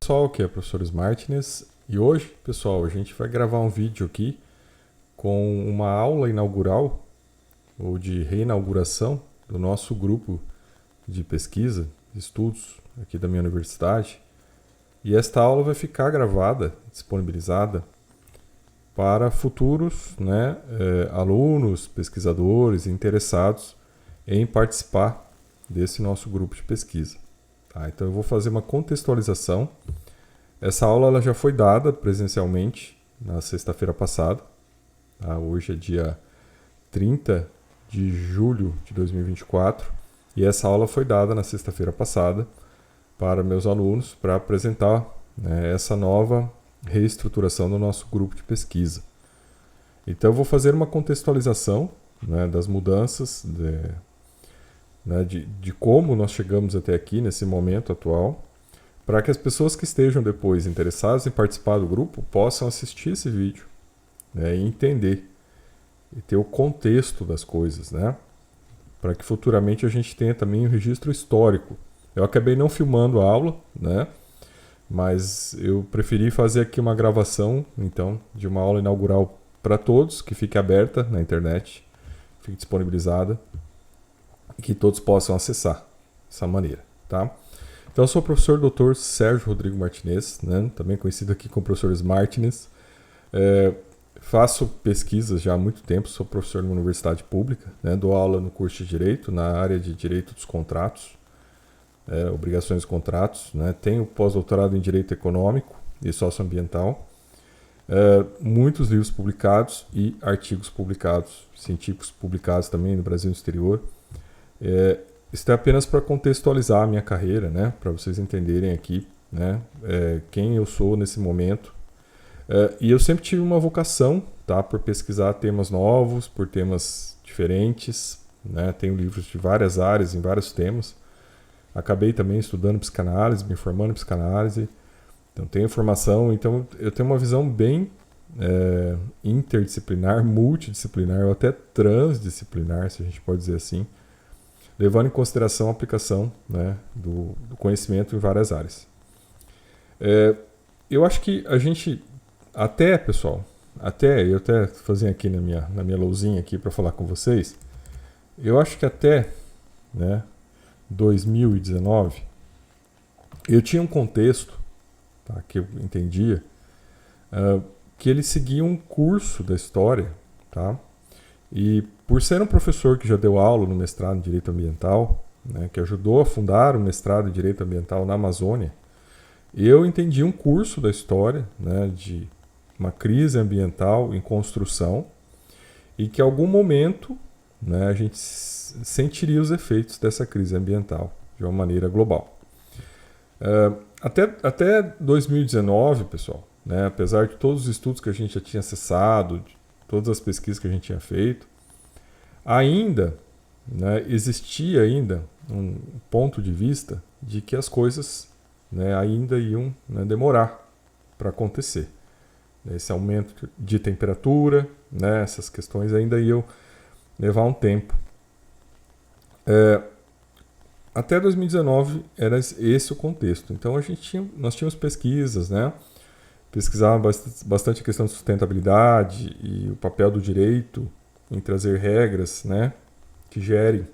Pessoal, aqui é o professor Smartness e hoje, pessoal, a gente vai gravar um vídeo aqui com uma aula inaugural ou de reinauguração do nosso grupo de pesquisa, de estudos aqui da minha universidade. E esta aula vai ficar gravada, disponibilizada para futuros alunos, pesquisadores interessados em participar desse nosso grupo de pesquisa. Tá? Então eu vou fazer uma contextualização. Essa aula ela já foi dada presencialmente na sexta-feira passada. Tá? Hoje é dia 30 de julho de 2024 e essa aula foi dada na sexta-feira passada para meus alunos para apresentar essa nova reestruturação do nosso grupo de pesquisa. Então eu vou fazer uma contextualização das mudanças de como nós chegamos até aqui nesse momento atual, para que as pessoas que estejam depois interessadas em participar do grupo possam assistir esse vídeo e entender e ter o contexto das coisas, para que futuramente a gente tenha também um registro histórico. Eu acabei não filmando a aula, mas eu preferi fazer aqui uma gravação, então, de uma aula inaugural para todos, que fique aberta na internet, fique disponibilizada, e que todos possam acessar dessa maneira, tá? Então, eu sou o professor Dr. Sérgio Rodrigo Martinez, também conhecido aqui como professor Smartness. Faço pesquisas já há muito tempo, sou professor numa universidade pública, dou aula no curso de Direito, na área de Direito dos Contratos, obrigações dos contratos, tenho pós-doutorado em Direito Econômico e Socioambiental, muitos livros publicados e artigos publicados, científicos publicados também no Brasil e no exterior. Isso é apenas para contextualizar a minha carreira, para vocês entenderem aqui quem eu sou nesse momento. E eu sempre tive uma vocação por pesquisar temas novos, por temas diferentes. Tenho livros de várias áreas, em vários temas. Acabei também estudando psicanálise, me formando em psicanálise. Então tenho formação, então eu tenho uma visão bem interdisciplinar, multidisciplinar ou até transdisciplinar, se a gente pode dizer assim, levando em consideração a aplicação do conhecimento em várias áreas. Eu acho que a gente, pessoal, eu até fazia aqui na minha lousinha aqui para falar com vocês, eu acho que até 2019 eu tinha um contexto que eu entendia que ele seguia um curso da história, e por ser um professor que já deu aula no mestrado em Direito Ambiental, que ajudou a fundar o mestrado em Direito Ambiental na Amazônia, eu entendi um curso da história de uma crise ambiental em construção e que em algum momento a gente sentiria os efeitos dessa crise ambiental de uma maneira global. Até 2019, pessoal, apesar de todos os estudos que a gente já tinha acessado, de todas as pesquisas que a gente tinha feito, ainda existia ainda um ponto de vista de que as coisas ainda iam demorar para acontecer. Esse aumento de temperatura, essas questões ainda iam levar um tempo. Até 2019 era esse o contexto. Então nós tínhamos pesquisas, pesquisava bastante a questão de sustentabilidade e o papel do direito em trazer regras que gerem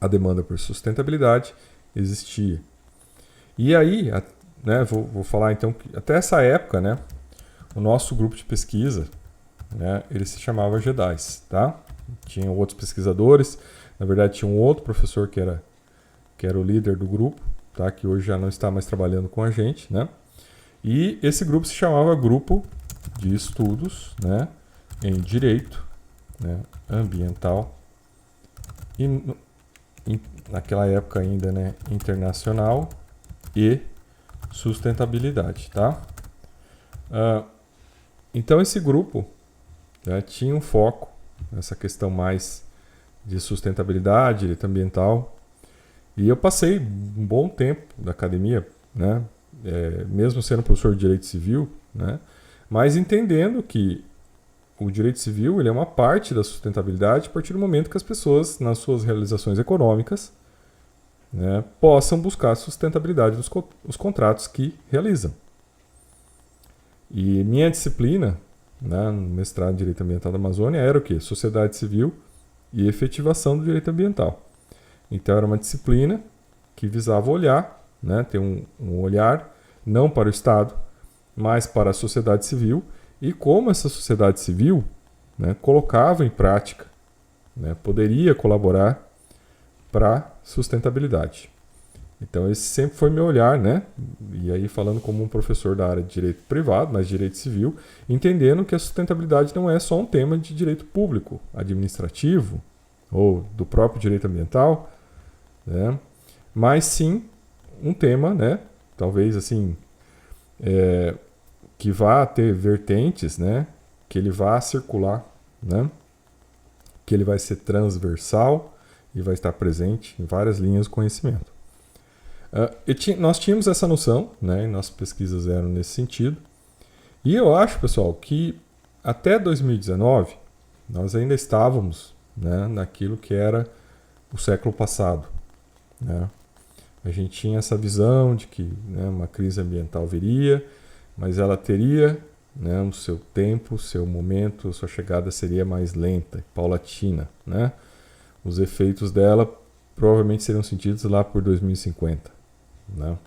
a demanda por sustentabilidade existia. E aí, vou falar então que até essa época, o nosso grupo de pesquisa, ele se chamava GEDAIS, Tinha outros pesquisadores, na verdade tinha um outro professor que era o líder do grupo, que hoje já não está mais trabalhando com a gente, E esse grupo se chamava Grupo de Estudos em Direito Ambiental e naquela época ainda internacional e sustentabilidade, Então esse grupo tinha um foco nessa questão mais de sustentabilidade, direito ambiental, e eu passei um bom tempo da academia, mesmo sendo professor de direito civil, mas entendendo que o direito civil ele é uma parte da sustentabilidade a partir do momento que as pessoas, nas suas realizações econômicas, né, possam buscar sustentabilidade dos contratos que realizam. E minha disciplina, né, no mestrado em Direito Ambiental da Amazônia, era o quê? Sociedade Civil e efetivação do direito ambiental. Então era uma disciplina que visava olhar, né, ter um olhar não para o Estado, mas para a sociedade civil, e como essa sociedade civil, né, colocava em prática, né, poderia colaborar para a sustentabilidade. Então esse sempre foi meu olhar, né? E aí falando como um professor da área de direito privado, mas direito civil, entendendo que a sustentabilidade não é só um tema de direito público, administrativo ou do próprio direito ambiental, né? Mas sim um tema, né? Talvez assim que vá ter vertentes, né? Que ele vá circular, né? Que ele vai ser transversal e vai estar presente em várias linhas de conhecimento. Nós tínhamos essa noção, né? Nossas pesquisas eram nesse sentido. E eu acho, pessoal, que até 2019 nós ainda estávamos, né, naquilo que era o século passado, né? A gente tinha essa visão de que, né, uma crise ambiental viria, mas ela teria, né, o seu tempo, o seu momento, a sua chegada seria mais lenta, paulatina, né? Os efeitos dela provavelmente seriam sentidos lá por 2050. Né?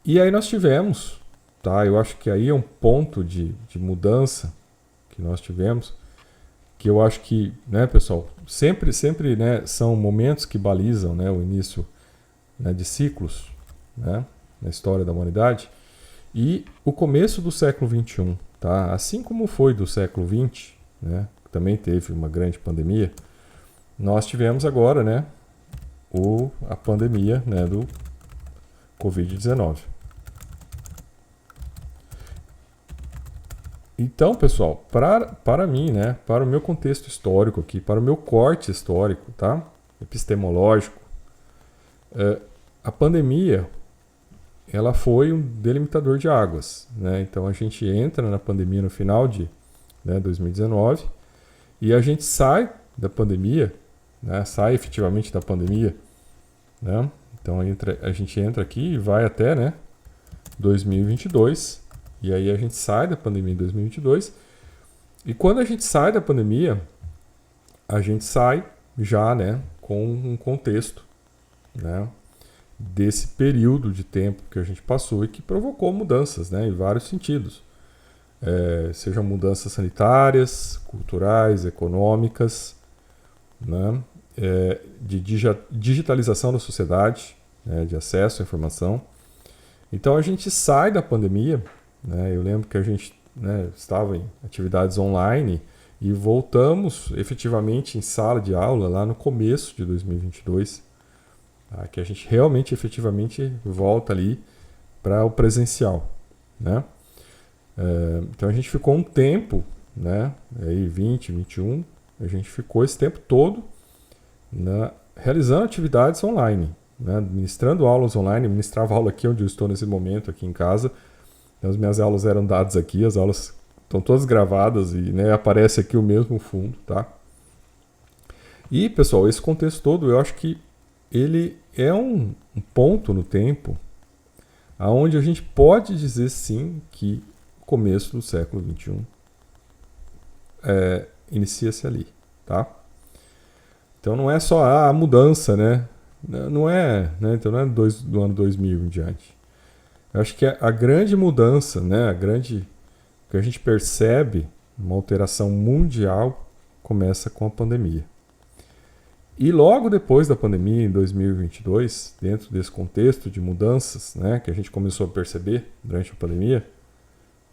E aí nós tivemos, tá? Eu acho que aí é um ponto de mudança que nós tivemos, que eu acho que, né, pessoal, sempre, né, são momentos que balizam, né, o início, né, de ciclos, né, na história da humanidade, e o começo do século XXI, tá? Assim como foi do século XX, né, que também teve uma grande pandemia, nós tivemos agora, né, a pandemia, né, do Covid-19. Então, pessoal, para mim, né, para o meu contexto histórico aqui, para o meu corte histórico, tá, epistemológico, a pandemia, ela foi um delimitador de águas, né? Então a gente entra na pandemia no final de, né, 2019 e a gente sai da pandemia, né, sai efetivamente da pandemia, né? Então a gente entra aqui e vai até, né, 2022, e aí a gente sai da pandemia em 2022, e quando a gente sai da pandemia, a gente sai já, né, com um contexto, né, desse período de tempo que a gente passou e que provocou mudanças, né, em vários sentidos. Sejam mudanças sanitárias, culturais, econômicas, né, de digitalização da sociedade, né, de acesso à informação. Então a gente sai da pandemia, né, eu lembro que a gente, né, estava em atividades online e voltamos efetivamente em sala de aula lá no começo de 2022, tá, que a gente realmente efetivamente volta ali para o presencial, né? Então a gente ficou um tempo, né, aí 20, 21, a gente ficou esse tempo todo, né, realizando atividades online, né, ministrando aulas online. Eu ministrava aula aqui onde eu estou nesse momento, aqui em casa. Então, as minhas aulas eram dadas aqui, as aulas estão todas gravadas e, né, aparece aqui o mesmo fundo, tá? E, pessoal, esse contexto todo, eu acho que ele é um ponto no tempo aonde a gente pode dizer sim que o começo do século XXI inicia-se ali, tá? Então não é só a mudança, né? Não é, né? Então não é do ano 2000 em diante. Eu acho que a grande mudança, né? Que a gente percebe, uma alteração mundial, começa com a pandemia. E logo depois da pandemia, em 2022, dentro desse contexto de mudanças, né, que a gente começou a perceber durante a pandemia,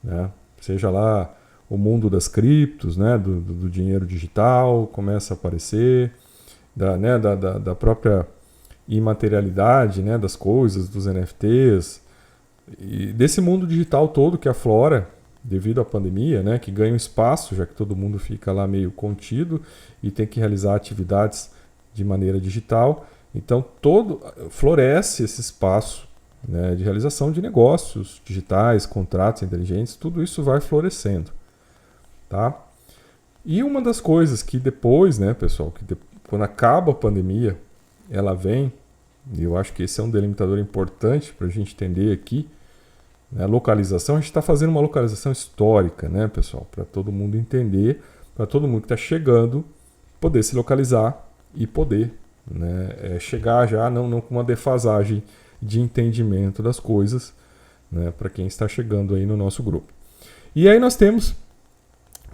né, seja lá o mundo das criptos, né, do dinheiro digital começa a aparecer, da própria imaterialidade, né, das coisas, dos NFTs, e desse mundo digital todo que aflora devido à pandemia, né, que ganha um espaço, já que todo mundo fica lá meio contido e tem que realizar atividades de maneira digital. Então floresce esse espaço, né, de realização de negócios digitais, contratos inteligentes, tudo isso vai florescendo, tá? E uma das coisas que depois, né, pessoal, quando acaba a pandemia, ela vem, e eu acho que esse é um delimitador importante para a gente entender aqui, né? A localização, a gente está fazendo uma localização histórica, né, pessoal? Para todo mundo entender, para todo mundo que está chegando poder se localizar e poder, né, chegar já não com uma defasagem de entendimento das coisas, né, para quem está chegando aí no nosso grupo. E aí nós temos,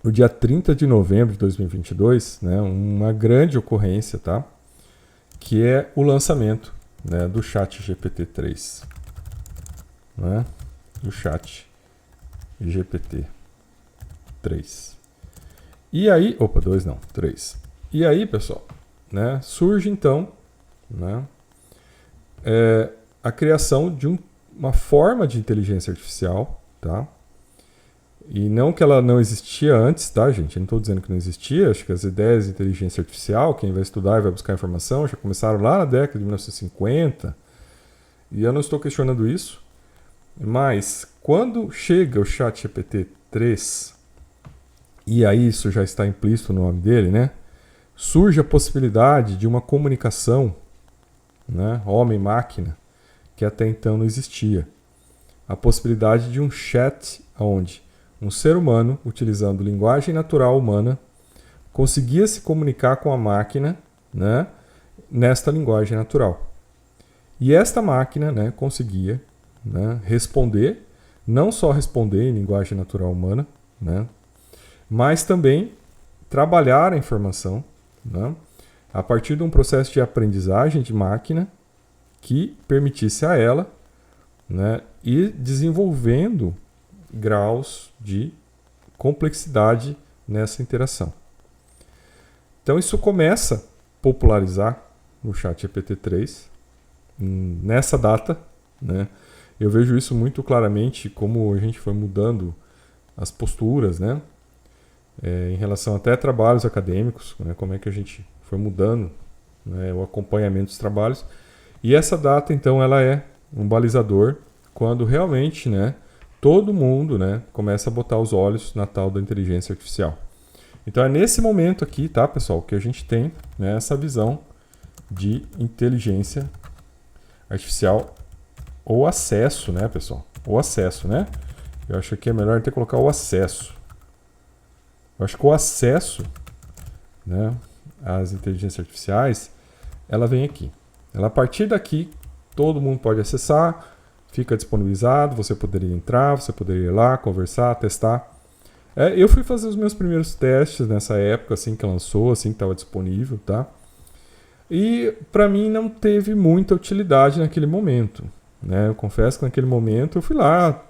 no dia 30 de novembro de 2022, né, uma grande ocorrência, tá? Que é o lançamento, né, do ChatGPT 3. Né? Do ChatGPT 3. E aí, 3. E aí, pessoal, né, surge então, né, a criação de uma forma de inteligência artificial, tá? E não que ela não existia antes, tá, gente? Eu não estou dizendo que não existia. Acho que as ideias de inteligência artificial, quem vai estudar e vai buscar informação, já começaram lá na década de 1950. E eu não estou questionando isso. Mas quando chega o ChatGPT 3, e aí isso já está implícito no nome dele, né? Surge a possibilidade de uma comunicação, né, homem-máquina, que até então não existia. A possibilidade de um chat onde um ser humano, utilizando linguagem natural humana, conseguia se comunicar com a máquina, né, nesta linguagem natural. E esta máquina, né, conseguia, né, responder, não só responder em linguagem natural humana, né, mas também trabalhar a informação, né, a partir de um processo de aprendizagem de máquina que permitisse a ela, né, ir desenvolvendo graus de complexidade nessa interação. Então isso começa a popularizar no ChatGPT 3 nessa data, né? Eu vejo isso muito claramente como a gente foi mudando as posturas, né? Em relação até a trabalhos acadêmicos, né? Como é que a gente foi mudando, né, o acompanhamento dos trabalhos. E essa data, então, ela é um balizador quando realmente, né, todo mundo, né, começa a botar os olhos na tal da inteligência artificial. Então é nesse momento aqui, tá, pessoal, que a gente tem, né, essa visão de inteligência artificial ou acesso, né, pessoal? Ou acesso, né? Eu acho que é melhor até colocar o acesso. Eu acho que o acesso, né, às inteligências artificiais, ela vem aqui. Ela, a partir daqui, todo mundo pode acessar, fica disponibilizado, você poderia entrar, você poderia ir lá, conversar, testar. Eu fui fazer os meus primeiros testes nessa época, assim que lançou, assim que estava disponível, tá? E para mim não teve muita utilidade naquele momento, né? Eu confesso que naquele momento eu fui lá,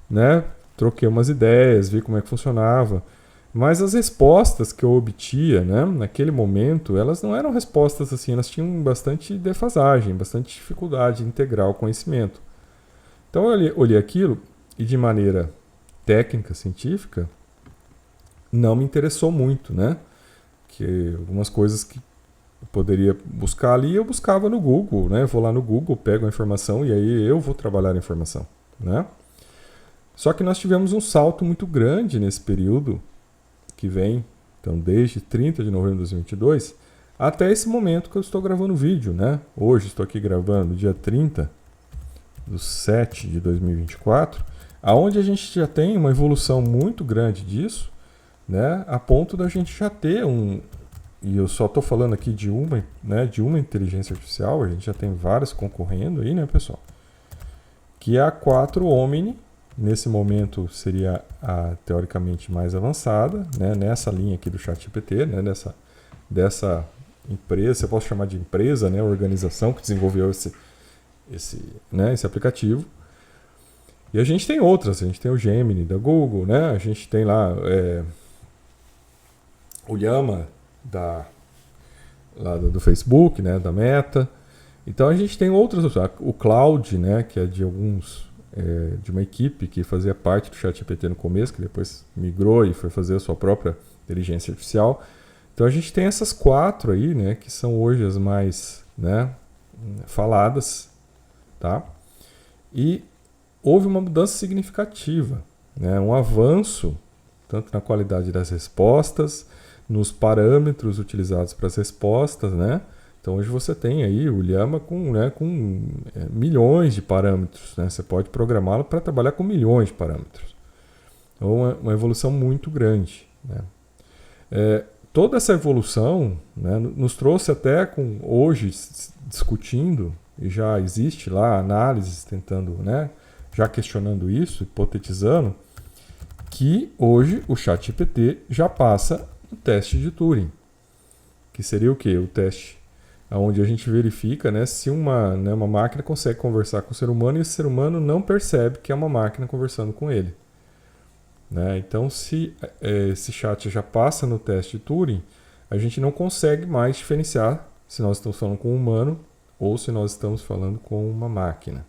né? Troquei umas ideias, vi como é que funcionava. Mas as respostas que eu obtia, né, naquele momento, elas não eram respostas assim, elas tinham bastante defasagem, bastante dificuldade de integrar o conhecimento. Então eu olhei aquilo e de maneira técnica, científica, não me interessou muito, né? Que algumas coisas que eu poderia buscar ali, eu buscava no Google, né? Eu vou lá no Google, pego a informação e aí eu vou trabalhar a informação, né? Só que nós tivemos um salto muito grande nesse período que vem, então desde 30 de novembro de 2022 até esse momento que eu estou gravando o vídeo, né? Hoje estou aqui gravando dia 30/7 de 2024, aonde a gente já tem uma evolução muito grande disso, né? A ponto da gente já ter e eu só estou falando aqui de uma, né, de uma inteligência artificial, a gente já tem várias concorrendo aí, né, pessoal? Que é a 4 Omni. Nesse momento seria a teoricamente mais avançada, né, nessa linha aqui do ChatGPT, né, dessa empresa, você pode chamar de empresa, né, organização que desenvolveu esse aplicativo. E a gente tem outras, a gente tem o Gemini da Google, né, a gente tem lá o Llama lá do Facebook, né, da Meta. Então a gente tem outras, o Cloud, né, que é de uma equipe que fazia parte do ChatGPT no começo, que depois migrou e foi fazer a sua própria inteligência artificial. Então a gente tem essas 4 aí, né, que são hoje as mais, né, faladas, tá? E houve uma mudança significativa, né, um avanço tanto na qualidade das respostas, nos parâmetros utilizados para as respostas, né? Então hoje você tem aí o Llama com milhões de parâmetros, né? Você pode programá-lo para trabalhar com milhões de parâmetros. Então uma evolução muito grande, né? Toda essa evolução, né, nos trouxe até com hoje discutindo, e já existe lá análises tentando, né, já questionando isso, hipotetizando, que hoje o ChatGPT já passa no teste de Turing, que seria o quê? O teste onde a gente verifica, né, se uma máquina consegue conversar com o ser humano e o ser humano não percebe que é uma máquina conversando com ele. Né? Então, se esse chat já passa no teste de Turing, a gente não consegue mais diferenciar se nós estamos falando com um humano ou se nós estamos falando com uma máquina.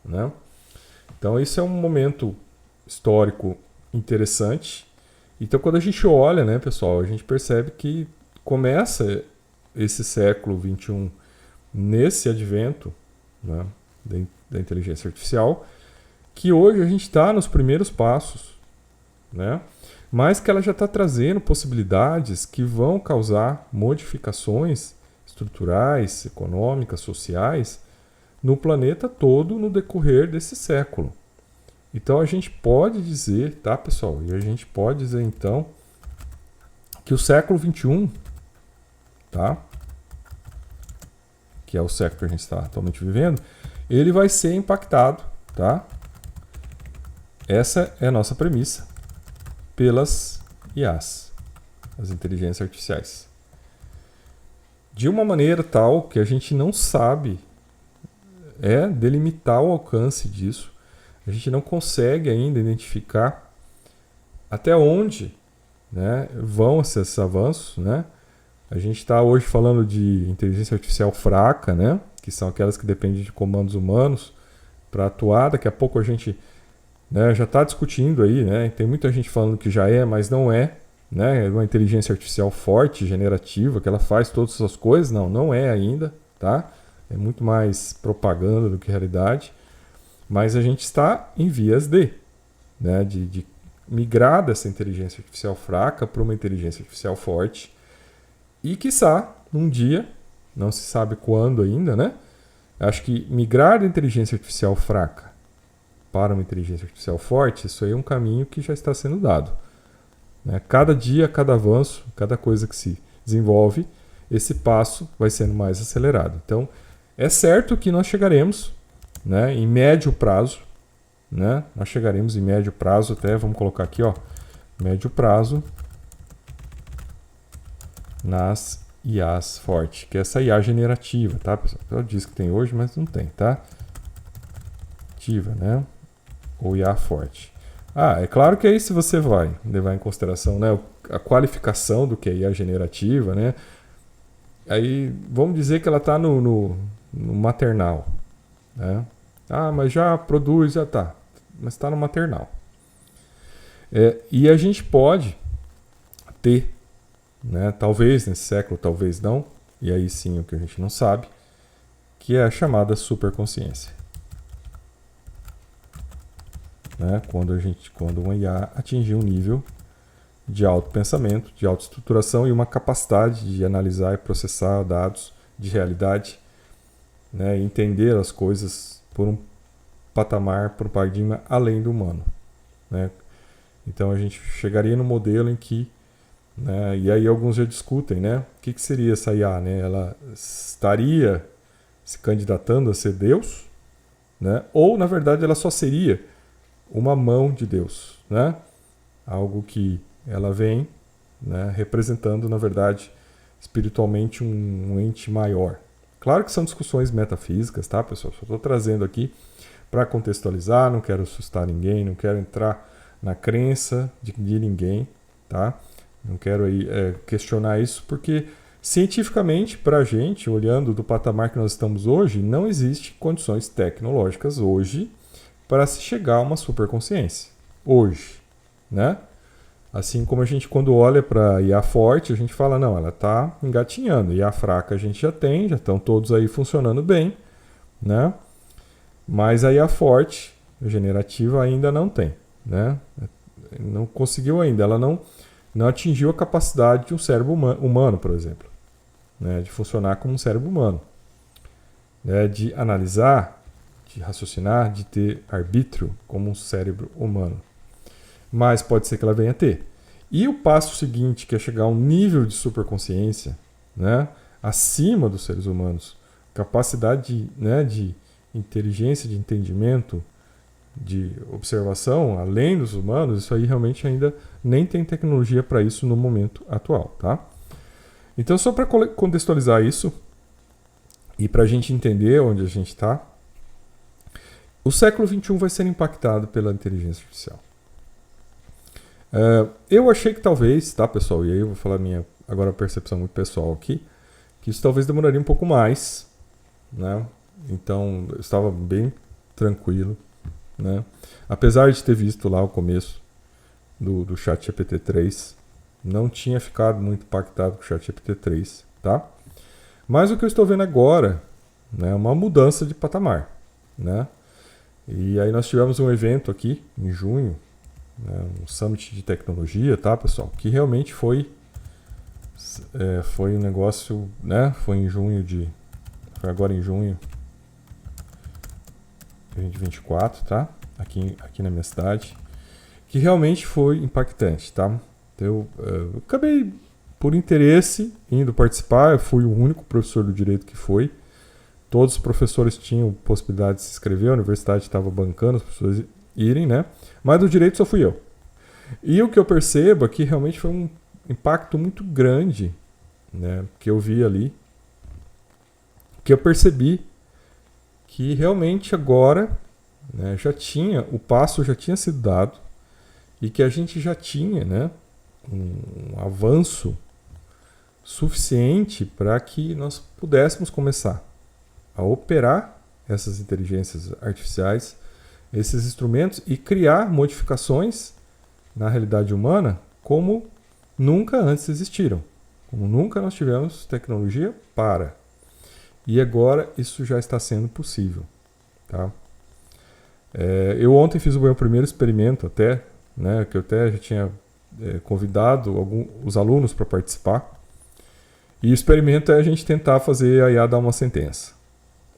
Né? Então, isso é um momento histórico interessante. Então, quando a gente olha, né, pessoal, a gente percebe que começa esse século XXI nesse advento, né, da inteligência artificial, que hoje a gente está nos primeiros passos, né, mas que ela já está trazendo possibilidades que vão causar modificações estruturais, econômicas, sociais no planeta todo no decorrer desse século. Então a gente pode dizer, tá, pessoal? E a gente pode dizer então que o século XXI, tá? Que é o século que a gente está atualmente vivendo, ele vai ser impactado, tá? Essa é a nossa premissa pelas IAs, as inteligências artificiais. De uma maneira tal que a gente não sabe delimitar o alcance disso. A gente não consegue ainda identificar até onde, né, vão esses avanços, né? A gente está hoje falando de inteligência artificial fraca, né, que são aquelas que dependem de comandos humanos para atuar. Daqui a pouco a gente, né, já está discutindo aí, né? Tem muita gente falando que já é, mas não é, né? É uma inteligência artificial forte, generativa, que ela faz todas essas coisas. Não é ainda, tá? É muito mais propaganda do que realidade. Mas a gente está em vias né, de migrar dessa inteligência artificial fraca para uma inteligência artificial forte. E, quiçá, num dia, não se sabe quando ainda, né? Acho que migrar da inteligência artificial fraca para uma inteligência artificial forte, isso aí é um caminho que já está sendo dado. Né? Cada dia, cada avanço, cada coisa que se desenvolve, esse passo vai sendo mais acelerado. Então, é certo que nós chegaremos, né, em médio prazo, né, nós chegaremos em médio prazo, até vamos colocar aqui, ó, médio prazo, nas IAs forte, que é essa IA generativa, tá, pessoal? Eu disse que tem hoje, mas não tem, tá? Ativa, né? Ou IA forte. É claro que aí se você vai levar em consideração, né, a qualificação do que é IA generativa, né? Aí vamos dizer que ela está no maternal, né? Mas já produz, já tá. Mas está no maternal. E a gente pode ter, né, talvez nesse século, talvez não, e aí sim o que a gente não sabe, que é a chamada superconsciência. Né? Quando uma IA atingir um nível de autopensamento, de autoestruturação e uma capacidade de analisar e processar dados de realidade, né, entender as coisas por um patamar, por um paradigma além do humano. Né? Então a gente chegaria no modelo em que, né, e aí alguns já discutem, né, o que seria essa IA? Né? Ela estaria se candidatando a ser Deus? Né? Ou, na verdade, ela só seria uma mão de Deus? Né? Algo que ela vem, né, representando, na verdade, espiritualmente um ente maior. Claro que são discussões metafísicas, tá, pessoal? Só estou trazendo aqui para contextualizar, não quero assustar ninguém, não quero entrar na crença de ninguém, tá? Não quero aí questionar isso, porque cientificamente, para a gente, olhando do patamar que nós estamos hoje, não existe condições tecnológicas hoje para se chegar a uma superconsciência. Hoje, né? Assim como a gente, quando olha para a IA forte, a gente fala, não, ela está engatinhando. IA fraca a gente já tem, já estão todos aí funcionando bem, né? Mas a IA forte, a generativa, ainda não tem, né? Não conseguiu ainda, ela não atingiu a capacidade de um cérebro humano, por exemplo. né, de funcionar como um cérebro humano, né, de analisar, de raciocinar, de ter arbítrio como um cérebro humano. Mas pode ser que ela venha a ter. E o passo seguinte, que é chegar a um nível de superconsciência, né, acima dos seres humanos, capacidade de inteligência, de entendimento, de observação, além dos humanos, isso aí realmente ainda nem tem tecnologia para isso no momento atual, tá? Então, só para contextualizar isso e para a gente entender onde a gente está, o século XXI vai ser impactado pela inteligência artificial. Eu achei que talvez, tá, pessoal? E aí eu vou falar minha agora percepção muito pessoal aqui, que isso talvez demoraria um pouco mais, né? Então, eu estava bem tranquilo, né? Apesar de ter visto lá o começo do ChatGPT 3, não tinha ficado muito impactado com o ChatGPT 3, tá? Mas o que eu estou vendo agora, né, é uma mudança de patamar, né? E aí nós tivemos um evento aqui em junho, né, um summit de tecnologia, tá, pessoal? Que realmente foi um negócio, né? Foi agora em junho de 2024, tá? Aqui na minha cidade, que realmente foi impactante, tá? Então, eu acabei, por interesse, indo participar. Eu fui o único professor do direito que foi. Todos os professores tinham possibilidade de se inscrever, a universidade estava bancando as pessoas irem, né? Mas do direito só fui eu. E o que eu percebo aqui realmente foi um impacto muito grande, né, que eu vi ali, que eu percebi que realmente agora, né, o passo já tinha sido dado e que a gente já tinha, né, um avanço suficiente para que nós pudéssemos começar a operar essas inteligências artificiais, esses instrumentos, e criar modificações na realidade humana como nunca antes existiram, como nunca nós tivemos tecnologia para. E agora isso já está sendo possível, tá? Eu ontem fiz o meu primeiro experimento até, né, que eu até já tinha convidado os alunos para participar. E o experimento é a gente tentar fazer a IA dar uma sentença.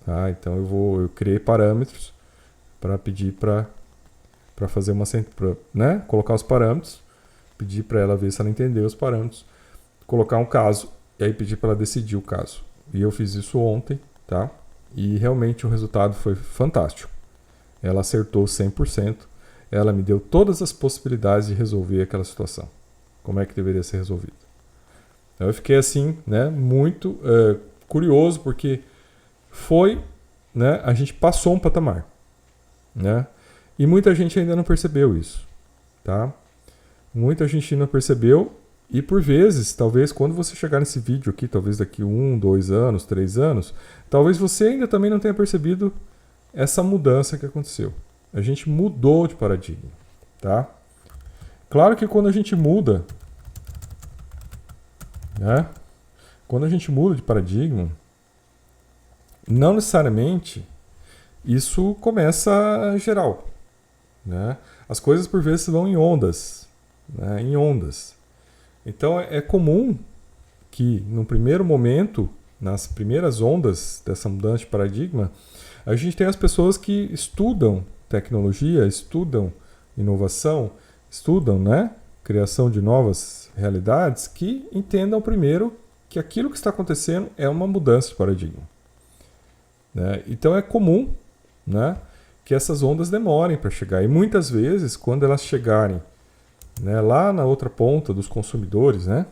Tá? Então eu criei parâmetros para pedir para fazer uma sentença, né, colocar os parâmetros, pedir para ela ver se ela entendeu os parâmetros, colocar um caso e aí pedir para ela decidir o caso. E eu fiz isso ontem, tá? E realmente o resultado foi fantástico. Ela acertou 100%. Ela me deu todas as possibilidades de resolver aquela situação. Como é que deveria ser resolvido. Então eu fiquei assim, né, muito curioso, porque né, a gente passou um patamar, né? E muita gente ainda não percebeu isso, tá? Muita gente não percebeu. E por vezes, talvez quando você chegar nesse vídeo aqui, talvez daqui 1, 2 anos, 3 anos, talvez você ainda também não tenha percebido essa mudança que aconteceu. A gente mudou de paradigma, tá? Claro que quando a gente muda, né? Quando a gente muda de paradigma, não necessariamente isso começa geral, né? As coisas por vezes vão em ondas, né? Em ondas. Então é comum que, no primeiro momento, nas primeiras ondas dessa mudança de paradigma, a gente tem as pessoas que estudam tecnologia, estudam inovação, estudam, né, criação de novas realidades, que entendam primeiro que aquilo que está acontecendo é uma mudança de paradigma. Né? Então é comum, né, que essas ondas demorem para chegar. E muitas vezes, quando elas chegarem, né, lá na outra ponta dos consumidores, né?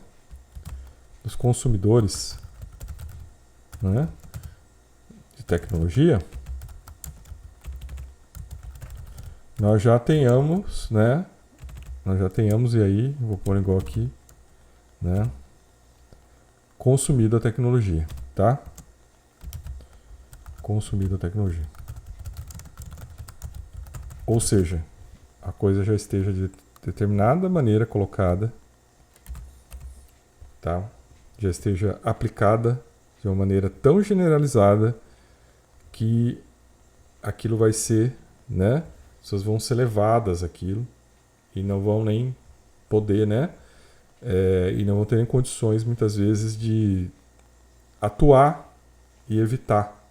Dos consumidores, né, de tecnologia, nós já tenhamos, né? E aí, vou pôr igual aqui, né? Consumido a tecnologia, tá? Consumido a tecnologia. Ou seja, a coisa já esteja de determinada maneira colocada, tá? Já esteja aplicada de uma maneira tão generalizada que aquilo vai ser, né? As pessoas vão ser levadas àquilo e não vão nem poder, né? E não vão ter nem condições, muitas vezes, de atuar e evitar.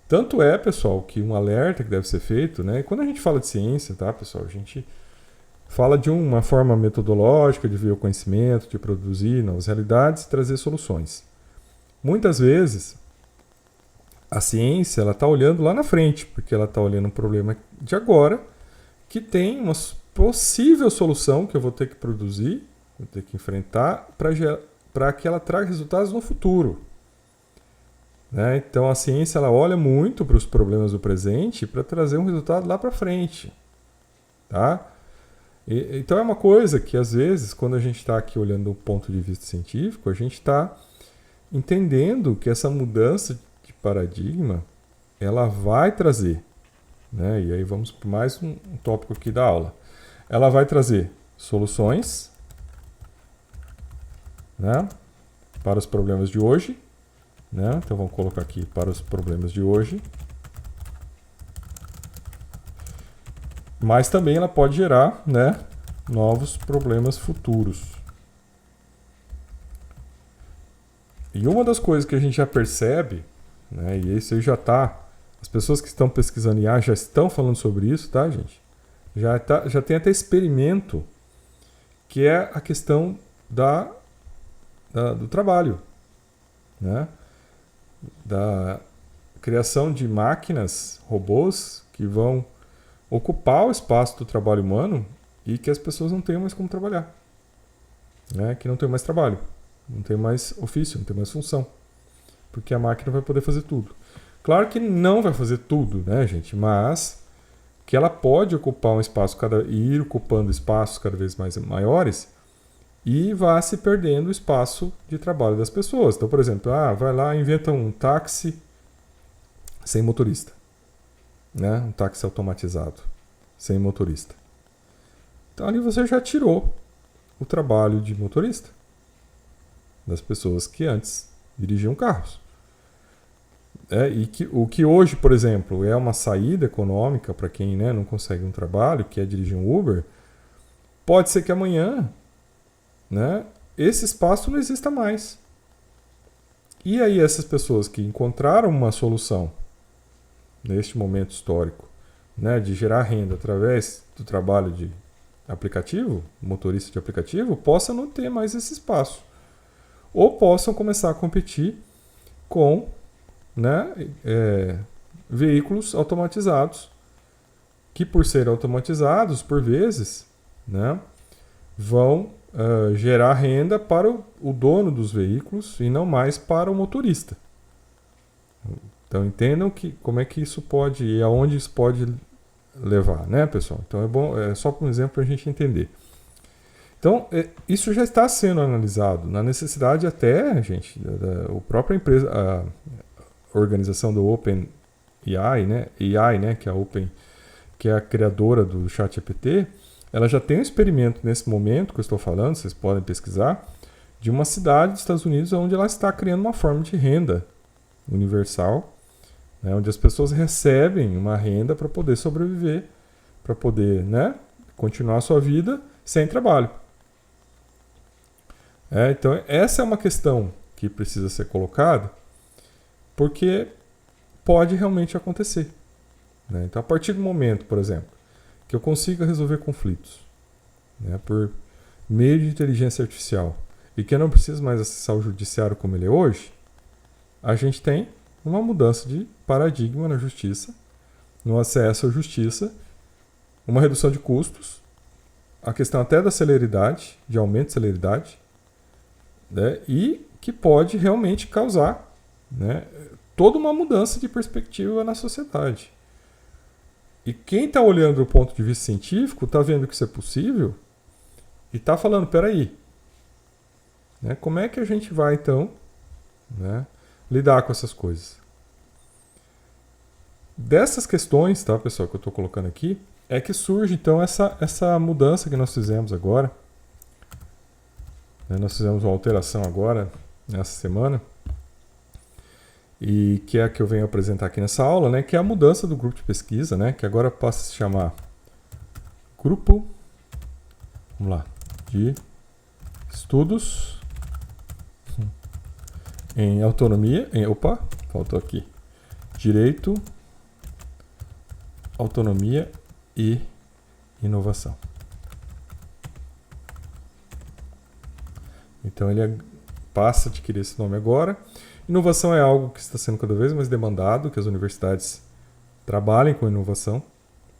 Tanto é, pessoal, que um alerta que deve ser feito, né? E quando a gente fala de ciência, tá, pessoal, a gente fala de uma forma metodológica de ver o conhecimento, de produzir novas realidades e trazer soluções. Muitas vezes, a ciência ela está olhando lá na frente, porque ela está olhando um problema de agora, que tem uma possível solução que eu vou ter que produzir, vou ter que enfrentar, para que ela traga resultados no futuro. Né? Então a ciência ela olha muito para os problemas do presente para trazer um resultado lá para frente. Tá? Então é uma coisa que às vezes, quando a gente está aqui olhando do ponto de vista científico, a gente está entendendo que essa mudança de paradigma ela vai trazer, né? E aí vamos para mais um tópico aqui da aula. Ela vai trazer soluções, né, para os problemas de hoje, né? Então vamos colocar aqui para os problemas de hoje. Mas também ela pode gerar, né, novos problemas futuros. E uma das coisas que a gente já percebe, né, e isso aí já está, as pessoas que estão pesquisando IA já estão falando sobre isso, tá, gente? Já tem até experimento, que é a questão do trabalho, né? Da criação de máquinas, robôs, que vão ocupar o espaço do trabalho humano e que as pessoas não tenham mais como trabalhar, né? Que não tenham mais trabalho, não tem mais ofício, não tem mais função, porque a máquina vai poder fazer tudo. Claro que não vai fazer tudo, né, gente? Mas que ela pode ocupar um espaço e ir ocupando espaços cada vez mais maiores e vai se perdendo o espaço de trabalho das pessoas. Então, por exemplo, vai lá e inventa um táxi sem motorista, né? Um táxi automatizado sem motorista. Então ali você já tirou o trabalho de motorista das pessoas que antes dirigiam carros. O que hoje, por exemplo, é uma saída econômica para quem, né, não consegue um trabalho, que é dirigir um Uber, pode ser que amanhã, né, esse espaço não exista mais. E aí essas pessoas que encontraram uma solução neste momento histórico, né, de gerar renda através do trabalho de aplicativo, motorista de aplicativo, possam não ter mais esse espaço. Ou possam começar a competir com, né, veículos automatizados, que por serem automatizados, por vezes, né, vão gerar renda para o dono dos veículos e não mais para o motorista. Então entendam como é que isso pode e aonde isso pode levar, né, pessoal? Então é bom, só um exemplo para a gente entender. Então, isso já está sendo analisado, na necessidade até, gente, a própria empresa, a organização do OpenAI, né, que é a Open, que é a criadora do ChatGPT, ela já tem um experimento nesse momento que eu estou falando, vocês podem pesquisar, de uma cidade dos Estados Unidos onde ela está criando uma forma de renda universal, né, onde as pessoas recebem uma renda para poder sobreviver, para poder, né, continuar a sua vida sem trabalho. Então, essa é uma questão que precisa ser colocada, porque pode realmente acontecer. Né? Então, a partir do momento, por exemplo, que eu consiga resolver conflitos, né, por meio de inteligência artificial e que eu não preciso mais acessar o judiciário como ele é hoje, a gente tem uma mudança de paradigma na justiça, no acesso à justiça, uma redução de custos, a questão até da celeridade, de aumento de celeridade, né, e que pode realmente causar, né, toda uma mudança de perspectiva na sociedade. E quem está olhando do ponto de vista científico está vendo que isso é possível e está falando, peraí, né, como é que a gente vai então, né, lidar com essas coisas? Dessas questões, tá, pessoal, que eu estou colocando aqui, é que surge então essa mudança que nós fizemos agora. Nós fizemos uma alteração agora, nessa semana, e que é a que eu venho apresentar aqui nessa aula, né, que é a mudança do grupo de pesquisa, né, que agora passa a se chamar Grupo, vamos lá, de Estudos em autonomia, faltou aqui. Direito, autonomia e inovação. Então ele passa a adquirir esse nome agora. Inovação é algo que está sendo cada vez mais demandado, que as universidades trabalhem com inovação,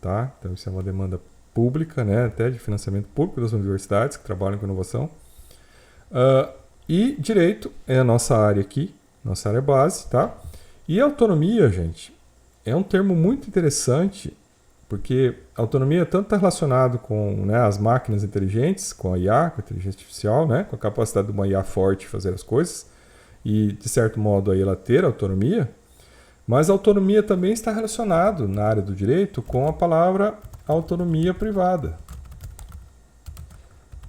tá? Então isso é uma demanda pública, né? Até de financiamento público das universidades que trabalham com inovação. E direito é a nossa área aqui, nossa área base, tá? E autonomia, gente, é um termo muito interessante, porque autonomia tanto está relacionado com, né, as máquinas inteligentes, com a IA, com a inteligência artificial, né, com a capacidade de uma IA forte fazer as coisas, e de certo modo aí ela ter autonomia, mas a autonomia também está relacionado na área do direito com a palavra autonomia privada,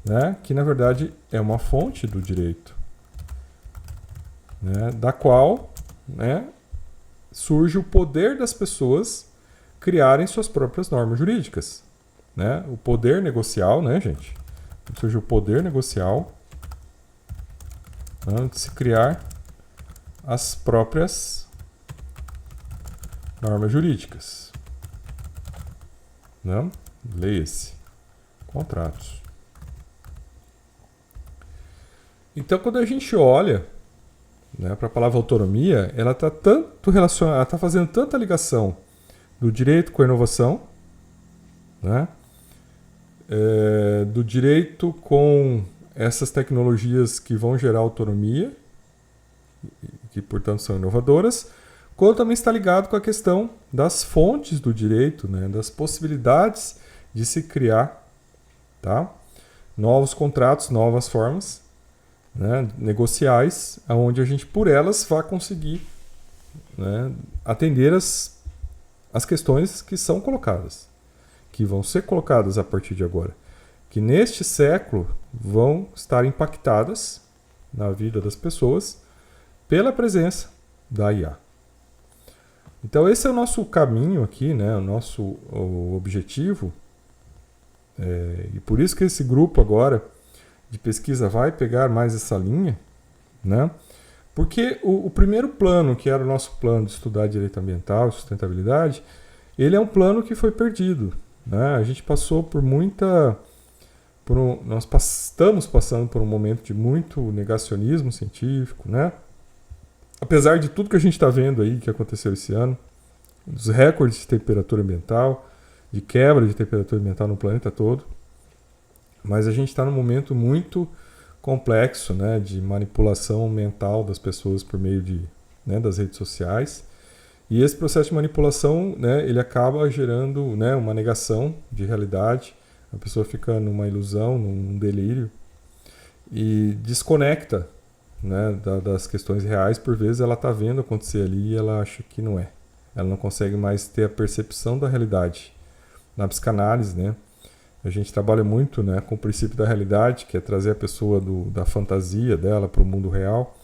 né, que na verdade é uma fonte do direito, né, da qual, né, surge o poder das pessoas criarem suas próprias normas jurídicas, né? O poder negocial, né, gente? Surge o poder negocial, né, de se criar as próprias normas jurídicas, né? Leia-se contratos. Então, quando a gente olha, né, para a palavra autonomia, ela está tanto relacionada, ela está fazendo tanta ligação do direito com a inovação, né, do direito com essas tecnologias que vão gerar autonomia, que portanto são inovadoras, como também está ligado com a questão das fontes do direito, né, das possibilidades de se criar, tá, novos contratos, novas formas, né, negociais, onde a gente, por elas, vai conseguir, né, atender as questões que são colocadas, que vão ser colocadas a partir de agora, que neste século vão estar impactadas na vida das pessoas pela presença da IA. Então esse é o nosso caminho aqui, né, o objetivo, e por isso que esse grupo agora de pesquisa vai pegar mais essa linha, né? Porque o primeiro plano, que era o nosso plano de estudar direito ambiental e sustentabilidade, ele é um plano que foi perdido, né? A gente passou por nós estamos passando por um momento de muito negacionismo científico, né? Apesar de tudo que a gente está vendo aí que aconteceu esse ano, dos recordes de temperatura ambiental, de quebra de temperatura ambiental no planeta todo, mas a gente está num momento muito complexo, né, de manipulação mental das pessoas por meio das redes sociais. E esse processo de manipulação, né, ele acaba gerando, né, uma negação de realidade. A pessoa fica numa ilusão, num delírio e desconecta, né, das questões reais. Por vezes ela está vendo acontecer ali e ela acha que não é. Ela não consegue mais ter a percepção da realidade. Na psicanálise, né, a gente trabalha muito, né, com o princípio da realidade, que é trazer a pessoa da fantasia dela para o mundo real.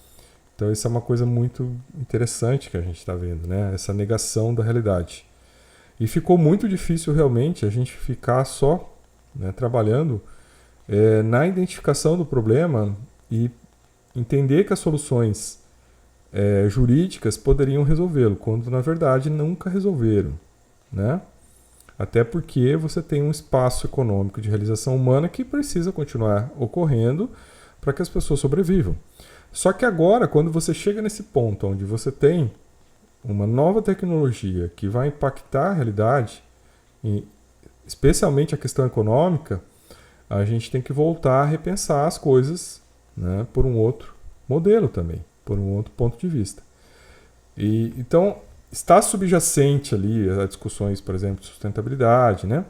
Então isso é uma coisa muito interessante que a gente está vendo, né, essa negação da realidade. E ficou muito difícil realmente a gente ficar só, né, trabalhando na identificação do problema e entender que as soluções jurídicas poderiam resolvê-lo, quando na verdade nunca resolveram, né? Até porque você tem um espaço econômico de realização humana que precisa continuar ocorrendo para que as pessoas sobrevivam. Só que agora, quando você chega nesse ponto onde você tem uma nova tecnologia que vai impactar a realidade, especialmente a questão econômica, a gente tem que voltar a repensar as coisas, né, por um outro modelo também, por um outro ponto de vista. Então, está subjacente ali a discussões, por exemplo, de sustentabilidade, né?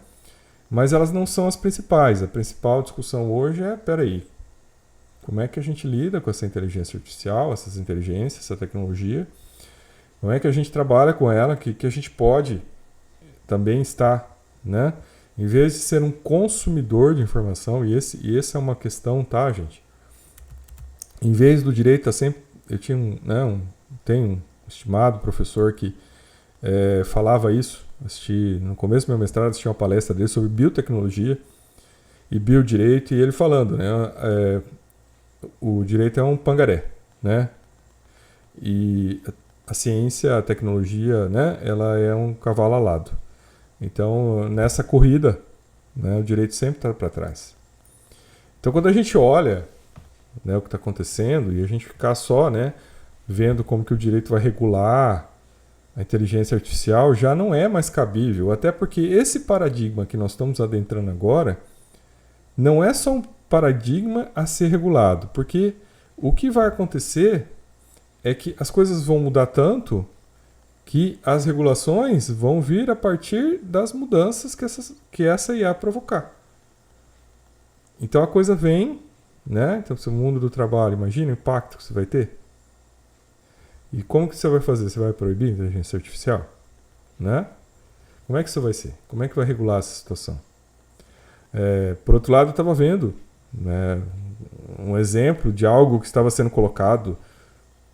Mas elas não são as principais. A principal discussão hoje é, peraí, como é que a gente lida com essa inteligência artificial, essas inteligências, essa tecnologia? Como é que a gente trabalha com ela, que a gente pode também estar, né? Em vez de ser um consumidor de informação, e essa é uma questão, tá, gente? Em vez do direito, tá sempre... Eu tinha tenho um estimado professor que falava isso. No começo do meu mestrado, assisti uma palestra dele sobre biotecnologia e biodireito, e ele falando, né, o direito é um pangaré, né? E a ciência, a tecnologia, né, ela é um cavalo alado. Então, nessa corrida, né, o direito sempre está para trás. Então, quando a gente olha, né, o que está acontecendo e a gente ficar só, né, vendo como que o direito vai regular a inteligência artificial, já não é mais cabível. Até porque esse paradigma que nós estamos adentrando agora não é só um paradigma a ser regulado. Porque o que vai acontecer é que as coisas vão mudar tanto que as regulações vão vir a partir das mudanças que essa IA provocar. Então a coisa vem, né? Então, o mundo do trabalho, imagina o impacto que você vai ter. E como que você vai fazer? Você vai proibir a inteligência artificial? Né? Como é que isso vai ser? Como é que vai regular essa situação? Por outro lado, eu estava vendo, né, um exemplo de algo que estava sendo colocado,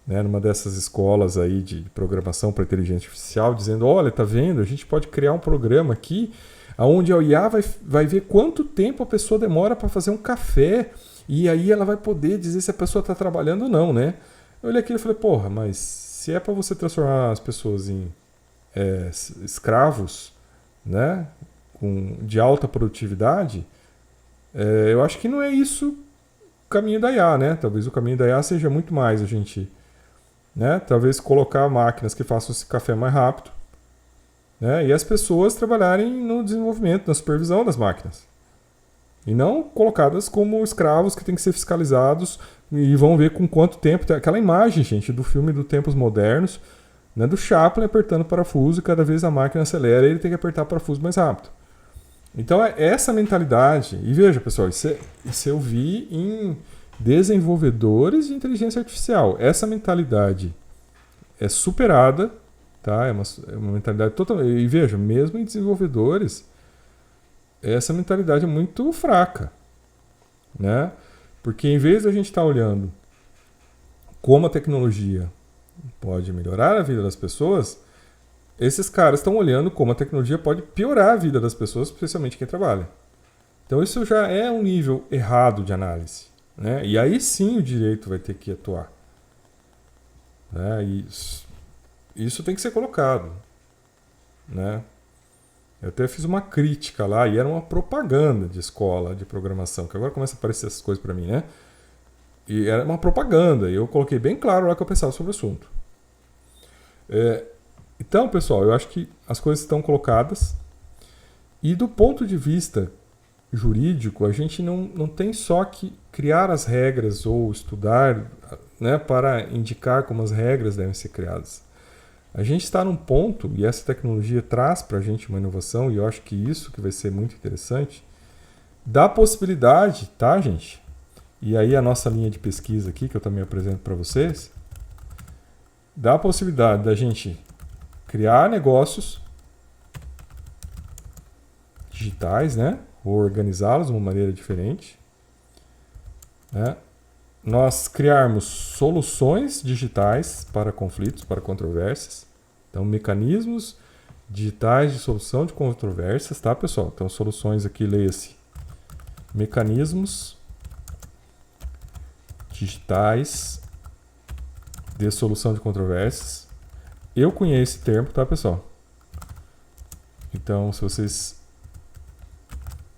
né, numa dessas escolas aí de programação para inteligência artificial, dizendo, olha, tá vendo? A gente pode criar um programa aqui onde a IA vai ver quanto tempo a pessoa demora para fazer um café e aí ela vai poder dizer se a pessoa está trabalhando ou não, né? Eu olhei aquilo e falei, porra, mas se é para você transformar as pessoas em escravos, né, de alta produtividade, eu acho que não é isso o caminho da IA, né? Talvez o caminho da IA seja muito mais a gente, né, talvez colocar máquinas que façam esse café mais rápido, né, e as pessoas trabalharem no desenvolvimento, na supervisão das máquinas. E não colocadas como escravos que têm que ser fiscalizados e vão ver com quanto tempo. Tem aquela imagem, gente, do filme do Tempos Modernos, né, do Chaplin apertando parafuso e cada vez a máquina acelera e ele tem que apertar parafuso mais rápido. Então é essa mentalidade. E veja, pessoal, isso eu vi em desenvolvedores de inteligência artificial. Essa mentalidade é superada, tá? É uma mentalidade totalmente... E veja, mesmo em desenvolvedores, essa mentalidade é muito fraca, né? Porque em vez de a gente estar olhando como a tecnologia pode melhorar a vida das pessoas, esses caras estão olhando como a tecnologia pode piorar a vida das pessoas, especialmente quem trabalha. Então isso já é um nível errado de análise, né? E aí sim o direito vai ter que atuar, né? E isso tem que ser colocado, né? Eu até fiz uma crítica lá e era uma propaganda de escola de programação, que agora começa a aparecer essas coisas para mim, né? E era uma propaganda, e eu coloquei bem claro lá que eu pensava sobre o assunto. Então, pessoal, eu acho que as coisas estão colocadas e do ponto de vista jurídico, a gente não tem só que criar as regras ou estudar, né, para indicar como as regras devem ser criadas. A gente está num ponto, e essa tecnologia traz para a gente uma inovação, e eu acho que isso que vai ser muito interessante, da possibilidade, tá, gente? E aí a nossa linha de pesquisa aqui, que eu também apresento para vocês, dá a possibilidade da gente criar negócios digitais, né? Ou organizá-los de uma maneira diferente, né? Nós criarmos soluções digitais para conflitos, para controvérsias. Então, mecanismos digitais de solução de controvérsias, tá, pessoal? Então, soluções aqui, leia-se. Mecanismos digitais de solução de controvérsias. Eu conheço esse termo, tá, pessoal? Então, se vocês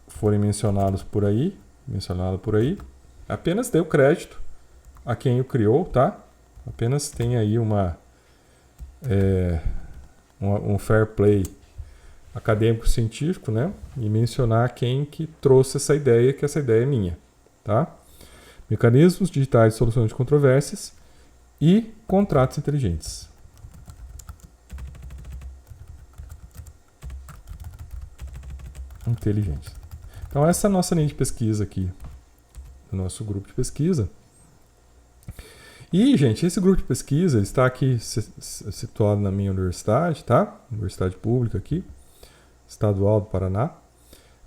forem mencionado por aí, apenas dê o crédito a quem o criou, tá? Apenas tem aí um fair play acadêmico-científico, né? E mencionar quem que trouxe essa ideia, que essa ideia é minha, tá? Mecanismos digitais de solução de controvérsias e contratos inteligentes. Inteligentes. Então essa é a nossa linha de pesquisa aqui, do nosso grupo de pesquisa. E, gente, esse grupo de pesquisa está aqui situado na minha universidade, tá? Universidade pública aqui, estadual do Paraná.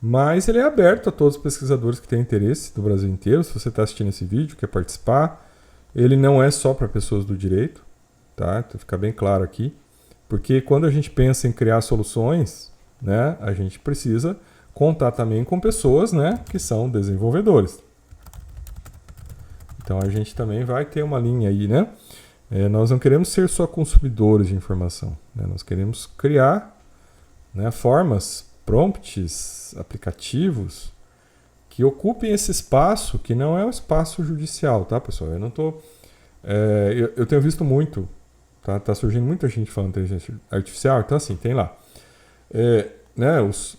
Mas ele é aberto a todos os pesquisadores que têm interesse do Brasil inteiro. Se você está assistindo esse vídeo, quer participar, ele não é só para pessoas do direito, tá? Então fica bem claro aqui. Porque quando a gente pensa em criar soluções, né, a gente precisa contar também com pessoas, né, que são desenvolvedores. Então a gente também vai ter uma linha aí, né? Nós não queremos ser só consumidores de informação, né? Nós queremos criar, né, formas, prompts, aplicativos que ocupem esse espaço que não é o espaço judicial, tá, pessoal? Eu não tô, eu tenho visto muito, tá surgindo muita gente falando inteligência artificial, então assim, tem lá, né, os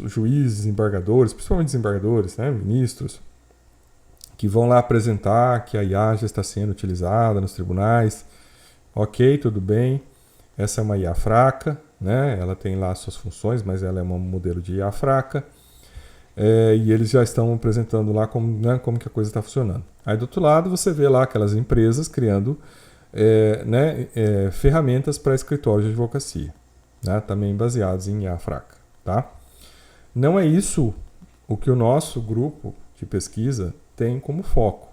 juízes, desembargadores, principalmente desembargadores, né, ministros, que vão lá apresentar que a IA já está sendo utilizada nos tribunais. Ok, tudo bem. Essa é uma IA fraca, né? Ela tem lá suas funções, mas ela é um modelo de IA fraca. E eles já estão apresentando lá como, né, como que a coisa está funcionando. Aí do outro lado você vê lá aquelas empresas criando ferramentas para escritórios de advocacia, né? Também baseados em IA fraca. Tá? Não é isso o que o nosso grupo de pesquisa tem como foco.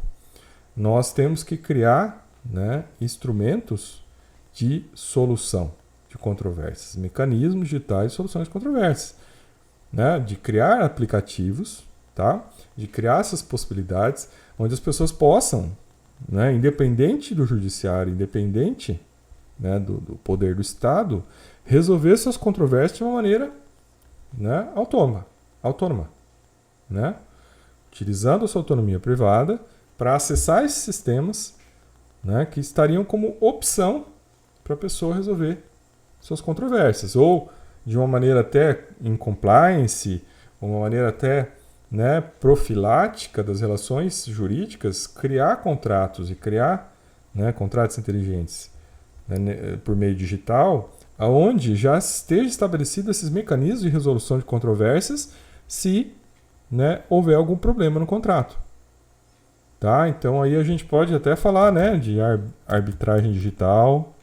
Nós temos que criar, né, instrumentos de solução de controvérsias, mecanismos digitais de soluções de controvérsias, né, de criar aplicativos, tá, de criar essas possibilidades onde as pessoas possam, né, independente do judiciário, independente, né, do poder do Estado, resolver suas controvérsias de uma maneira, né, autônoma, né? Utilizando a sua autonomia privada para acessar esses sistemas, né, que estariam como opção para a pessoa resolver suas controvérsias, ou de uma maneira até em compliance, uma maneira até, né, profilática das relações jurídicas, criar contratos e criar, né, contratos inteligentes, né, por meio digital, aonde já esteja estabelecido esses mecanismos de resolução de controvérsias se, né, houver algum problema no contrato. Tá? Então aí a gente pode até falar, né, de arbitragem digital.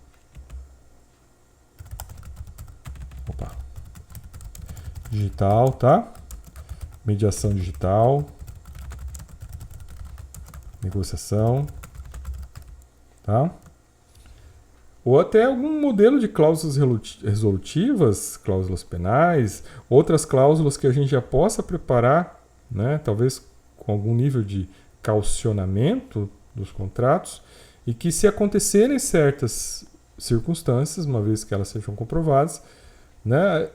Digital, tá? Mediação digital. Negociação. Tá? Ou até algum modelo de cláusulas resolutivas, cláusulas penais, outras cláusulas que a gente já possa preparar, né, talvez com algum nível de caucionamento dos contratos, e que, se acontecerem certas circunstâncias, uma vez que elas sejam comprovadas, né,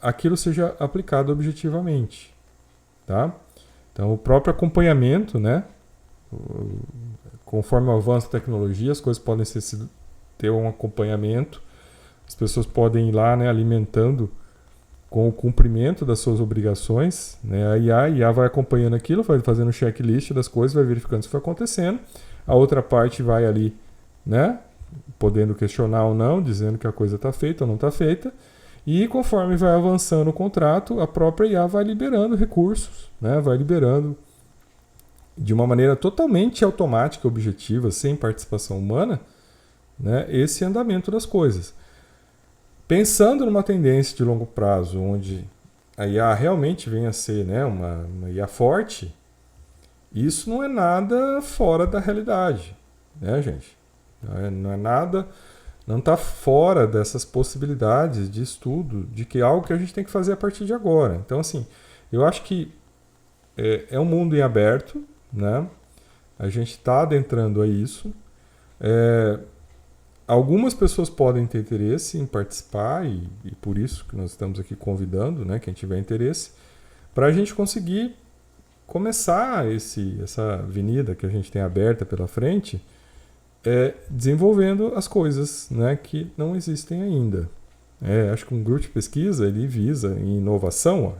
aquilo seja aplicado objetivamente. Tá? Então, o próprio acompanhamento, né, conforme o avanço da tecnologia, as coisas podem ter um acompanhamento, as pessoas podem ir lá, né, alimentando com o cumprimento das suas obrigações, né, a IA vai acompanhando aquilo, vai fazendo um checklist das coisas, vai verificando se foi acontecendo, a outra parte vai ali, né, podendo questionar ou não, dizendo que a coisa está feita ou não está feita, e conforme vai avançando o contrato, a própria IA vai liberando recursos, né, vai liberando de uma maneira totalmente automática, objetiva, sem participação humana, né, esse andamento das coisas. Pensando numa tendência de longo prazo, onde a IA realmente venha a ser, né, uma IA forte, isso não é nada fora da realidade, né, gente? Não é nada, não está fora dessas possibilidades de estudo, de que é algo que a gente tem que fazer a partir de agora. Então, assim, eu acho que é um mundo em aberto, né? A gente está adentrando a isso. Algumas pessoas podem ter interesse em participar e por isso que nós estamos aqui convidando, né, quem tiver interesse, para a gente conseguir começar essa avenida que a gente tem aberta pela frente, desenvolvendo as coisas, né, que não existem ainda. Acho que um grupo de pesquisa ele visa em inovação,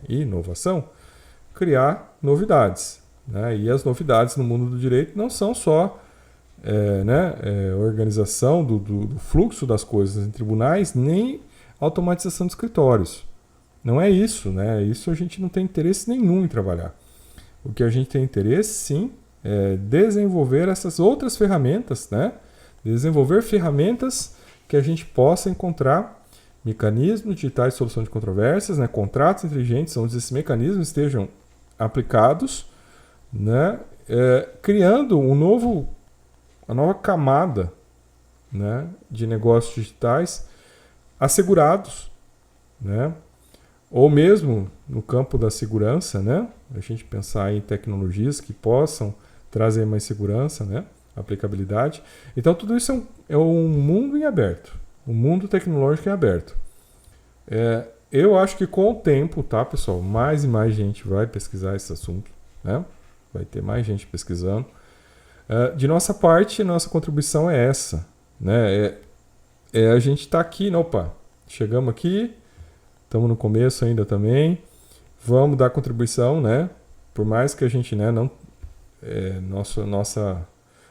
criar novidades, né, e as novidades no mundo do direito não são só organização do fluxo das coisas em tribunais, nem automatização de escritórios. Não é isso, né? Isso a gente não tem interesse nenhum em trabalhar. O que a gente tem interesse, sim, é desenvolver essas outras ferramentas, né? Desenvolver ferramentas que a gente possa encontrar mecanismos digitais de solução de controvérsias, né? Contratos inteligentes, onde esses mecanismos estejam aplicados, né? Criando a nova camada, né, de negócios digitais assegurados, né, ou mesmo no campo da segurança, né, a gente pensar em tecnologias que possam trazer mais segurança, né, aplicabilidade. Então, tudo isso é um mundo em aberto, um mundo tecnológico em aberto. Eu acho que com o tempo, tá, pessoal, mais e mais gente vai pesquisar esse assunto, né? Vai ter mais gente pesquisando. De nossa parte, nossa contribuição é essa, né? A gente está aqui, opa, chegamos aqui, estamos no começo ainda também, vamos dar contribuição, né? Por mais que a gente, né, não,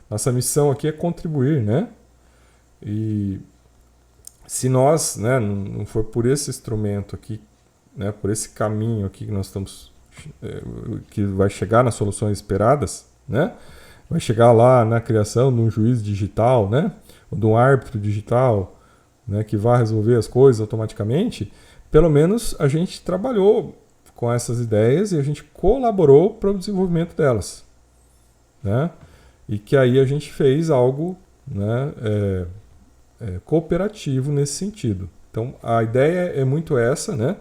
nossa missão aqui é contribuir, né? E se nós, né, não for por esse instrumento aqui, né, por esse caminho aqui que nós estamos, que vai chegar nas soluções esperadas, né? Vai chegar lá na criação de um juiz digital, né? Ou de um árbitro digital, né? Que vai resolver as coisas automaticamente. Pelo menos a gente trabalhou com essas ideias e a gente colaborou para o desenvolvimento delas, né? E que aí a gente fez algo, né, cooperativo nesse sentido. Então a ideia é muito essa, né?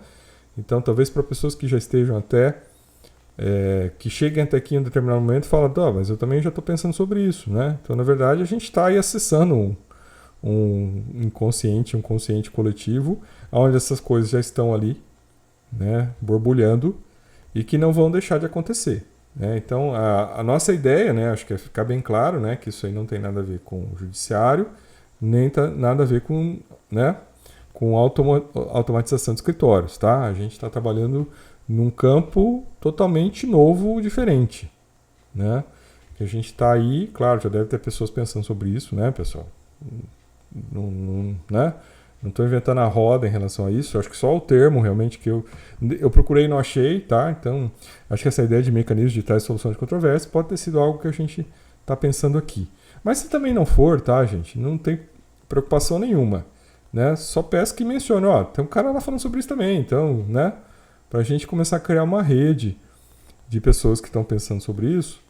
Então talvez para pessoas que já estejam até que cheguem até aqui em um determinado momento e falam, mas eu também já estou pensando sobre isso, né? Então, na verdade, a gente está aí acessando um inconsciente, um consciente coletivo, onde essas coisas já estão ali, né, borbulhando e que não vão deixar de acontecer, né? Então, a nossa ideia, né, acho que é ficar bem claro, né, que isso aí não tem nada a ver com o judiciário, nem nada a ver com, né, com automatização de escritórios, tá? A gente está trabalhando num campo totalmente novo, diferente, né? Que a gente está aí, claro, já deve ter pessoas pensando sobre isso, né, pessoal? Né? Não estou inventando a roda em relação a isso, acho que só o termo realmente que eu procurei e não achei, tá? Então, acho que essa ideia de mecanismos digitais de solução de controvérsia pode ter sido algo que a gente está pensando aqui. Mas se também não for, tá, gente? Não tem preocupação nenhuma, né? Só peço que mencione, tem um cara lá falando sobre isso também, então, né? Para a gente começar a criar uma rede de pessoas que estão pensando sobre isso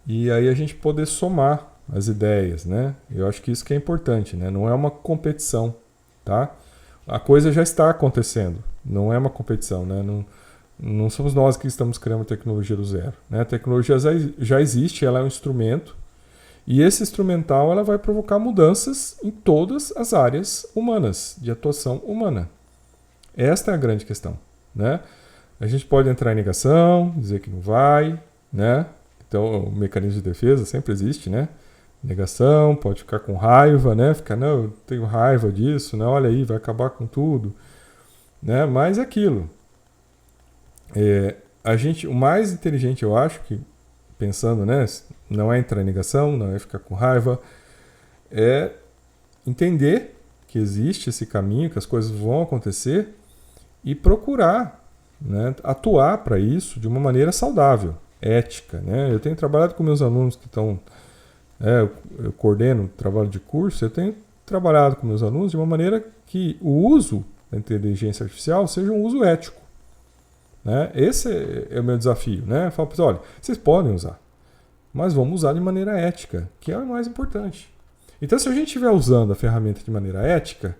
e aí a gente poder somar as ideias, né? Eu acho que isso que é importante, né? Não é uma competição, tá? A coisa já está acontecendo, não é uma competição, né? Não somos nós que estamos criando tecnologia do zero, né? A tecnologia já existe, ela é um instrumento e esse instrumental ela vai provocar mudanças em todas as áreas humanas, de atuação humana. Esta é a grande questão, né? A gente pode entrar em negação, dizer que não vai, né? Então o mecanismo de defesa sempre existe, né? Negação, pode ficar com raiva, né? Ficar, não, eu tenho raiva disso, né? Olha aí, vai acabar com tudo, né? Mas é aquilo. O mais inteligente, eu acho, que pensando, né? Não é entrar em negação, não é ficar com raiva, é entender que existe esse caminho, que as coisas vão acontecer e procurar, né, atuar para isso de uma maneira saudável, ética, né? Eu tenho trabalhado com meus alunos que estão... eu coordeno trabalho de curso, eu tenho trabalhado com meus alunos de uma maneira que o uso da inteligência artificial seja um uso ético, né? Esse é o meu desafio, né? Eu falo para eles, olha, vocês podem usar, mas vamos usar de maneira ética, que é o mais importante. Então, se a gente estiver usando a ferramenta de maneira ética,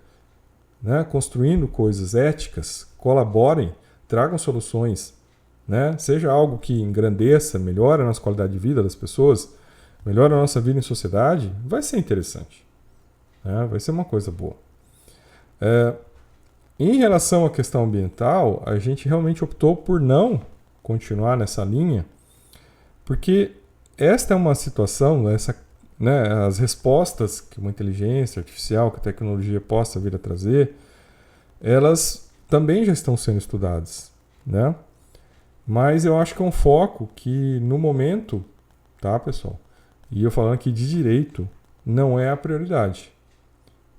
né, construindo coisas éticas, colaborem, tragam soluções, né, seja algo que engrandeça, melhore a nossa qualidade de vida das pessoas, melhore a nossa vida em sociedade, vai ser interessante, né, vai ser uma coisa boa. Em relação à questão ambiental, a gente realmente optou por não continuar nessa linha, porque esta é uma situação, né, as respostas que uma inteligência artificial, que a tecnologia possa vir a trazer, elas também já estão sendo estudadas, né? Mas eu acho que é um foco que no momento, tá, pessoal? E eu falando aqui de direito, não é a prioridade,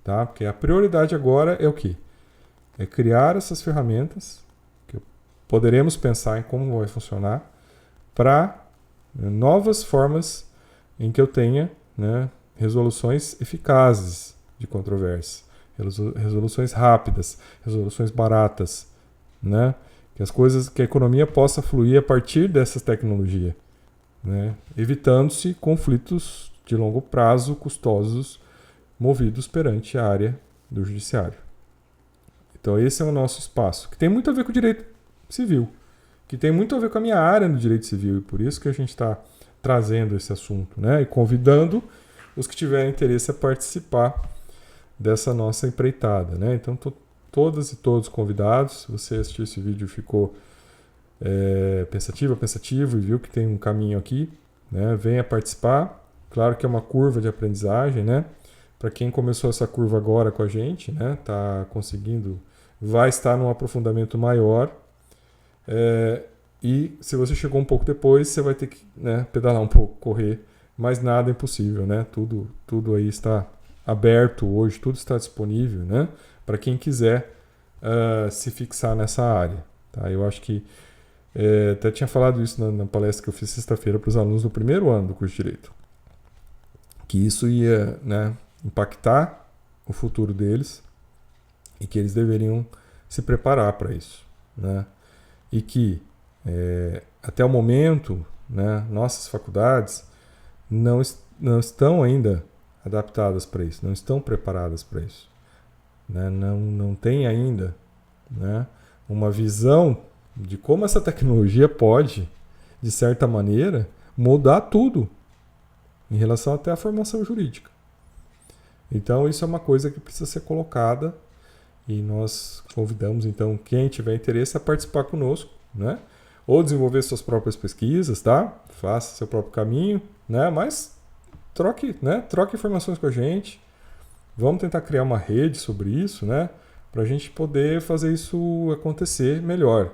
tá? Porque a prioridade agora é o quê? É criar essas ferramentas que poderemos pensar em como vai funcionar para novas formas em que eu tenha, né, resoluções eficazes de controvérsia, resoluções rápidas, resoluções baratas, né, que a economia possa fluir a partir dessa tecnologia, né, evitando-se conflitos de longo prazo custosos movidos perante a área do judiciário. Então esse é o nosso espaço, que tem muito a ver com o direito civil, que tem muito a ver com a minha área no direito civil, e por isso que a gente está trazendo esse assunto, né? E convidando os que tiverem interesse a participar dessa nossa empreitada, né? Então, todas e todos convidados. Se você assistiu esse vídeo e ficou pensativo e viu que tem um caminho aqui, né? Venha participar. Claro que é uma curva de aprendizagem, né? Para quem começou essa curva agora com a gente, né? Tá conseguindo, vai estar num aprofundamento maior. E se você chegou um pouco depois, você vai ter que, né, pedalar um pouco, correr, mas nada é impossível, né? Tudo aí está aberto hoje, tudo está disponível, né? Para quem quiser se fixar nessa área, tá? Eu acho que até tinha falado isso na palestra que eu fiz sexta-feira para os alunos do primeiro ano do curso de Direito, que isso ia, né, impactar o futuro deles e que eles deveriam se preparar para isso, né? E que até o momento, né, nossas faculdades não estão ainda adaptadas para isso, não estão preparadas para isso, né? Não tem ainda, né, uma visão de como essa tecnologia pode, de certa maneira, mudar tudo em relação até à formação jurídica. Então isso é uma coisa que precisa ser colocada e nós convidamos então quem tiver interesse a participar conosco, né? Ou desenvolver suas próprias pesquisas, tá? Faça seu próprio caminho, né? Mas troque informações com a gente. Vamos tentar criar uma rede sobre isso, né? Para a gente poder fazer isso acontecer melhor,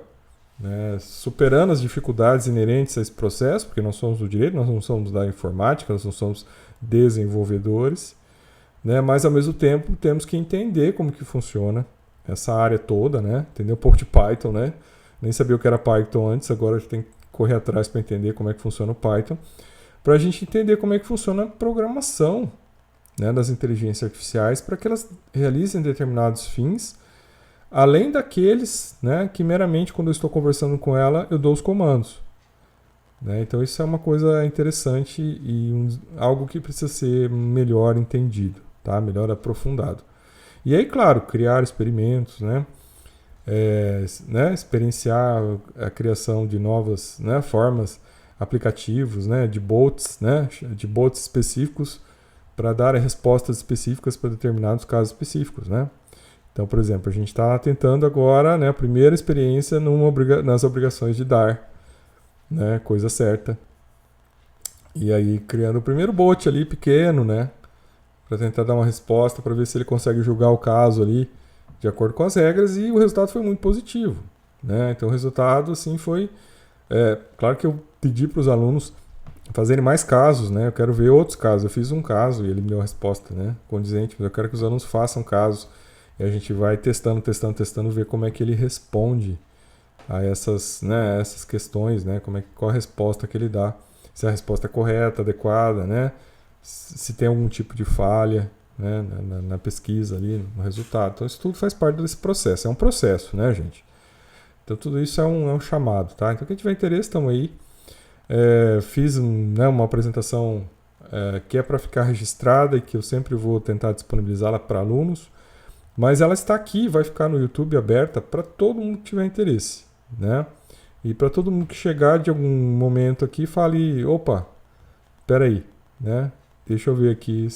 né? Superando as dificuldades inerentes a esse processo, porque nós somos do direito, nós não somos da informática, nós não somos desenvolvedores, né? Mas ao mesmo tempo temos que entender como que funciona essa área toda, né? Entender um pouco de Python, né? Nem sabia o que era Python antes, agora a gente tem que correr atrás para entender como é que funciona o Python, para a gente entender como é que funciona a programação, né, das inteligências artificiais, para que elas realizem determinados fins, além daqueles, né, que meramente quando eu estou conversando com ela eu dou os comandos, né? Então isso é uma coisa interessante e algo que precisa ser melhor entendido, tá? Melhor aprofundado. E aí, claro, criar experimentos, né? Experienciar a criação de novas, né, formas, aplicativos, né, de bots, né, de bots específicos para dar respostas específicas para determinados casos específicos, né? Então, por exemplo, a gente está tentando agora, né, a primeira experiência nas obrigações de dar, né, coisa certa. E aí criando o primeiro bot ali pequeno, né, para tentar dar uma resposta para ver se ele consegue julgar o caso ali de acordo com as regras, e o resultado foi muito positivo, né? Então o resultado assim foi, claro que eu pedi para os alunos fazerem mais casos, né? Eu quero ver outros casos. Eu fiz um caso e ele me deu a resposta, né, condizente, mas eu quero que os alunos façam casos e a gente vai testando, ver como é que ele responde a essas questões, né? Qual a resposta que ele dá, se a resposta é correta, adequada, né? Se tem algum tipo de falha, né, na pesquisa ali, no resultado. Então isso tudo faz parte desse processo. É um processo, né, gente? Então tudo isso é um chamado, tá? Então quem tiver interesse, estamos aí. Fiz uma apresentação que é para ficar registrada e que eu sempre vou tentar disponibilizá-la para alunos, mas ela está aqui, vai ficar no YouTube aberta para todo mundo que tiver interesse, né? E para todo mundo que chegar de algum momento aqui, fale, opa, peraí, né? Deixa eu ver aqui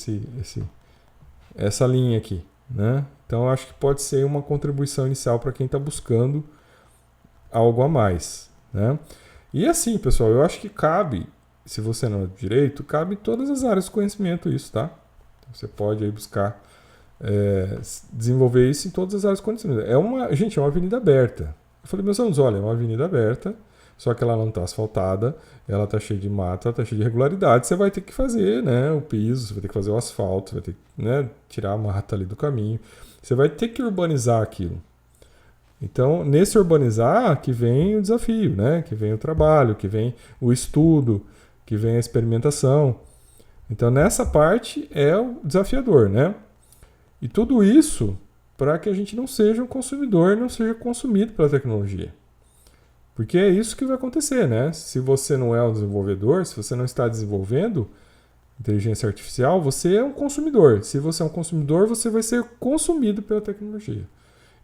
essa linha aqui, né? Então eu acho que pode ser uma contribuição inicial para quem está buscando algo a mais, né? E assim, pessoal, eu acho que cabe, se você não é do direito, cabe em todas as áreas de conhecimento isso, tá? Então, você pode aí buscar desenvolver isso em todas as áreas de conhecimento. É uma avenida aberta. Eu falei, meus alunos, olha, é uma avenida aberta, só que ela não está asfaltada, ela está cheia de mata, está cheia de irregularidade. Você vai ter que fazer, né, o piso, você vai ter que fazer o asfalto, você vai ter que, né, tirar a mata ali do caminho. Você vai ter que urbanizar aquilo. Então, nesse urbanizar que vem o desafio, né, que vem o trabalho, que vem o estudo, que vem a experimentação. Então, nessa parte é o desafiador, né? E tudo isso para que a gente não seja um consumidor, não seja consumido pela tecnologia. Porque é isso que vai acontecer, né? Se você não é um desenvolvedor, se você não está desenvolvendo inteligência artificial, você é um consumidor. Se você é um consumidor, você vai ser consumido pela tecnologia.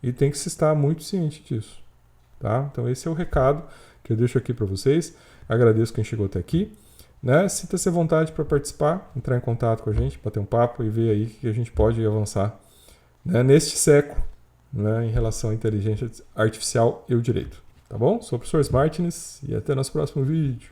E tem que se estar muito ciente disso, tá? Então esse é o recado que eu deixo aqui para vocês. Agradeço quem chegou até aqui. Né? Sinta-se à vontade para participar, entrar em contato com a gente, bater um papo e ver aí que a gente pode avançar, né, neste século, né, em relação à inteligência artificial e o direito. Tá bom? Sou o professor Martins e até nosso próximo vídeo.